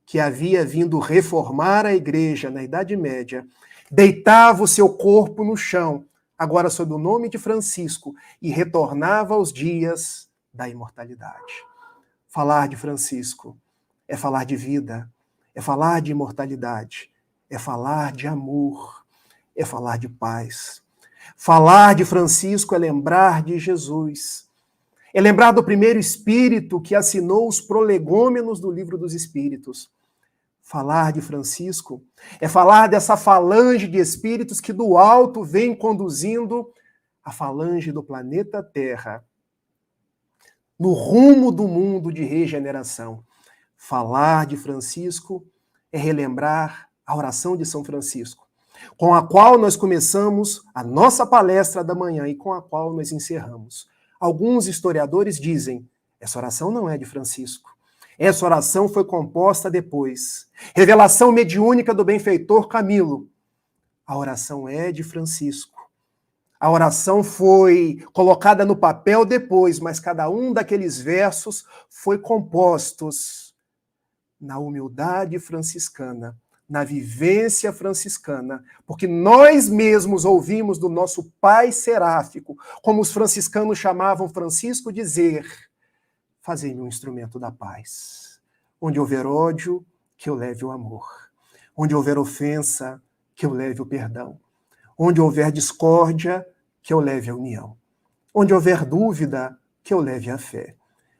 que havia vindo reformar a igreja na Idade Média, deitava o seu corpo no chão, agora sob o nome de Francisco, e retornava aos dias da imortalidade. Falar de Francisco é falar de vida, é falar de imortalidade, é falar de amor, é falar de paz. Falar de Francisco é lembrar de Jesus, é lembrar do primeiro espírito que assinou os prolegômenos do Livro dos Espíritos. Falar de Francisco é falar dessa falange de espíritos que do alto vem conduzindo a falange do planeta Terra no rumo do mundo de regeneração. Falar de Francisco é relembrar a oração de São Francisco, com a qual nós começamos a nossa palestra da manhã e com a qual nós encerramos. Alguns historiadores dizem, essa oração não é de Francisco. Essa oração foi composta depois. Revelação mediúnica do benfeitor Camilo. A oração é de Francisco. A oração foi colocada no papel depois, mas cada um daqueles versos foi compostos na humildade franciscana, na vivência franciscana, porque nós mesmos ouvimos do nosso pai seráfico, como os franciscanos chamavam Francisco, dizer: fazei-me um instrumento da paz. Onde houver ódio, que eu leve o amor. Onde houver ofensa, que eu leve o perdão. Onde houver discórdia, que eu leve a união. Onde houver dúvida, que eu leve a fé.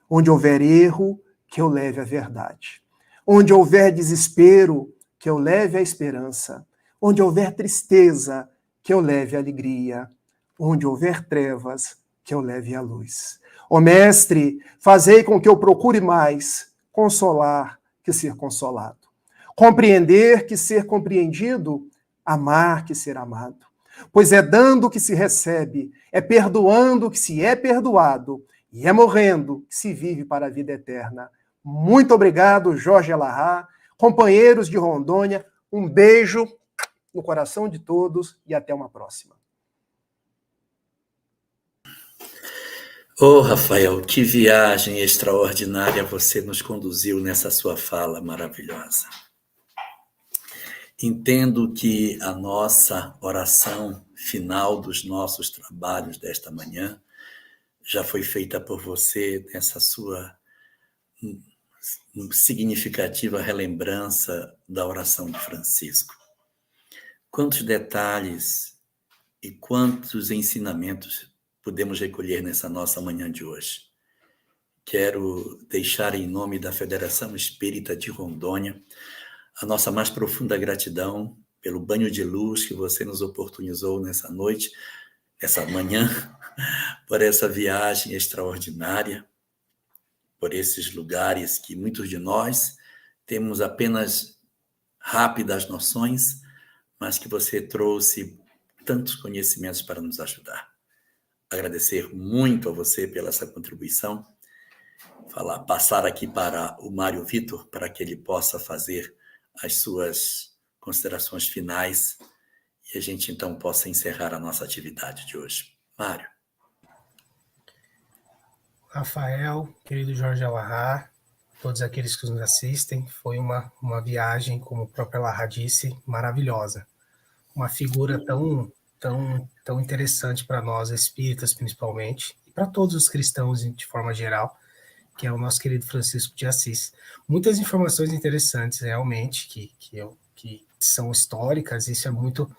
Onde houver erro, que eu leve a verdade. Onde houver desespero, que eu leve a esperança. Onde houver tristeza, que eu leve a alegria. Onde houver trevas, que eu leve a luz. Ó Mestre, fazei com que eu procure mais consolar que ser consolado. Compreender que ser compreendido, amar que ser amado. Pois é dando que se recebe, é perdoando que se é perdoado, e é morrendo que se vive para a vida eterna. Muito obrigado, Jorge Elahá, companheiros de Rondônia, um beijo no coração de todos e até uma próxima. Ô, Rafael, que viagem extraordinária você nos conduziu nessa sua fala maravilhosa. Entendo que a nossa oração final dos nossos trabalhos desta manhã já foi feita por você nessa sua significativa relembrança da oração de Francisco. Quantos detalhes e quantos ensinamentos podemos recolher nessa nossa manhã de hoje. Quero deixar em nome da Federação Espírita de Rondônia a nossa mais profunda gratidão pelo banho de luz que você nos oportunizou nessa noite, nessa manhã, por essa viagem extraordinária, por esses lugares que muitos de nós temos apenas rápidas noções, mas que você trouxe tantos conhecimentos para nos ajudar. Agradecer muito a você pela essa contribuição, passar aqui para o Mário Vitor, para que ele possa fazer as suas considerações finais e a gente então possa encerrar a nossa atividade de hoje. Mário. Rafael, querido Jorge Elahá, todos aqueles que nos assistem, foi uma viagem, como o próprio Elahá disse, maravilhosa. Uma figura tão interessante para nós, espíritas principalmente, e para todos os cristãos de forma geral, que é o nosso querido Francisco de Assis. Muitas informações interessantes, realmente, que são históricas, isso é muito...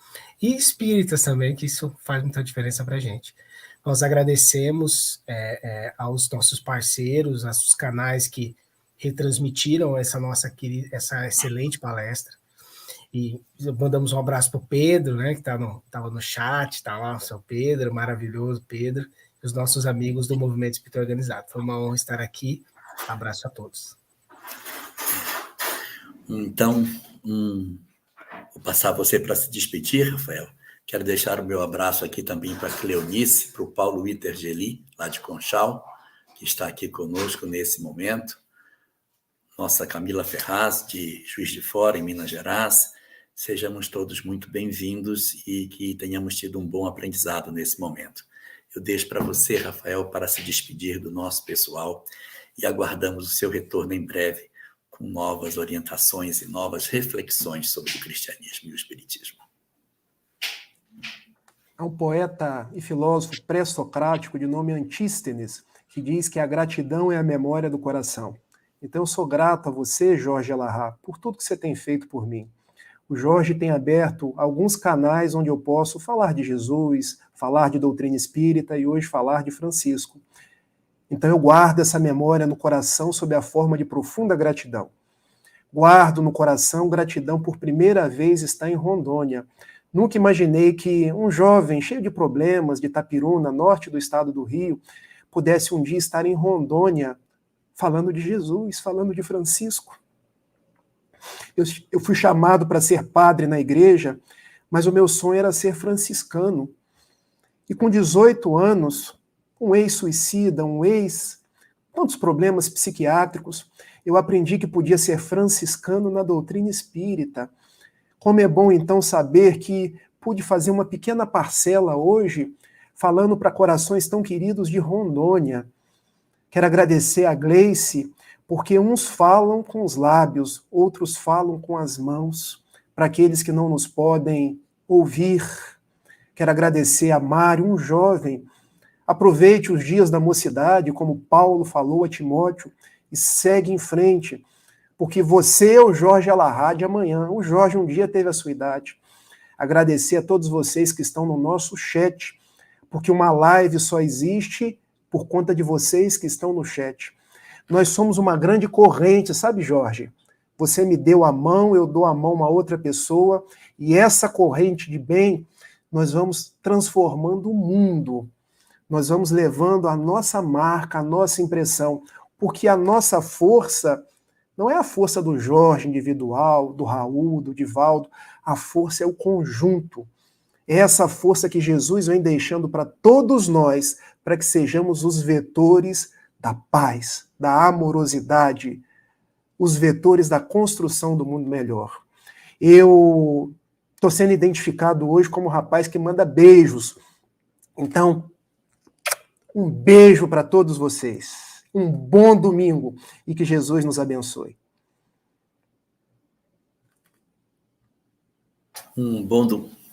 E espíritas também, que isso faz muita diferença para a gente. Nós agradecemos aos nossos parceiros, aos canais que retransmitiram essa excelente palestra. E mandamos um abraço para o Pedro, né, que estava no chat, está lá o seu Pedro, maravilhoso Pedro, e os nossos amigos do Movimento Espírita Organizado. Foi uma honra estar aqui. Abraço a todos. Então, vou passar você para se despedir, Rafael. Quero deixar o meu abraço aqui também para a Cleonice, para o Paulo Itergeli, lá de Conchal, que está aqui conosco nesse momento. Nossa Camila Ferraz, de Juiz de Fora, em Minas Gerais. Sejamos todos muito bem-vindos e que tenhamos tido um bom aprendizado nesse momento. Eu deixo para você, Rafael, para se despedir do nosso pessoal e aguardamos o seu retorno em breve com novas orientações e novas reflexões sobre o cristianismo e o espiritismo. Há um poeta e filósofo pré-socrático de nome Antístenes, que diz que a gratidão é a memória do coração. Então eu sou grato a você, Jorge Elahá, por tudo que você tem feito por mim. O Jorge tem aberto alguns canais onde eu posso falar de Jesus, falar de doutrina espírita e hoje falar de Francisco. Então eu guardo essa memória no coração sob a forma de profunda gratidão. Guardo no coração gratidão por primeira vez estar em Rondônia. Nunca imaginei que um jovem cheio de problemas de Itapiruna, norte do estado do Rio, pudesse um dia estar em Rondônia falando de Jesus, falando de Francisco. Eu fui chamado para ser padre na igreja, mas o meu sonho era ser franciscano. E com 18 anos, um ex-suicida, tantos problemas psiquiátricos, eu aprendi que podia ser franciscano na doutrina espírita. Como é bom, então, saber que pude fazer uma pequena parcela hoje, falando para corações tão queridos de Rondônia. Quero agradecer a Gleice, porque uns falam com os lábios, outros falam com as mãos, para aqueles que não nos podem ouvir. Quero agradecer a Mário, um jovem. Aproveite os dias da mocidade, como Paulo falou a Timóteo, e segue em frente, porque você é o Jorge Elahá de amanhã. O Jorge um dia teve a sua idade. Agradecer a todos vocês que estão no nosso chat, porque uma live só existe por conta de vocês que estão no chat. Nós somos uma grande corrente, sabe, Jorge? Você me deu a mão, eu dou a mão a uma outra pessoa, e essa corrente de bem, nós vamos transformando o mundo. Nós vamos levando a nossa marca, a nossa impressão, porque a nossa força não é a força do Jorge individual, do Raul, do Divaldo, a força é o conjunto. É essa força que Jesus vem deixando para todos nós, para que sejamos os vetores da paz, da amorosidade, os vetores da construção do mundo melhor. Eu estou sendo identificado hoje como o rapaz que manda beijos. Então, um beijo para todos vocês. Um bom domingo e que Jesus nos abençoe. Um bom domingo.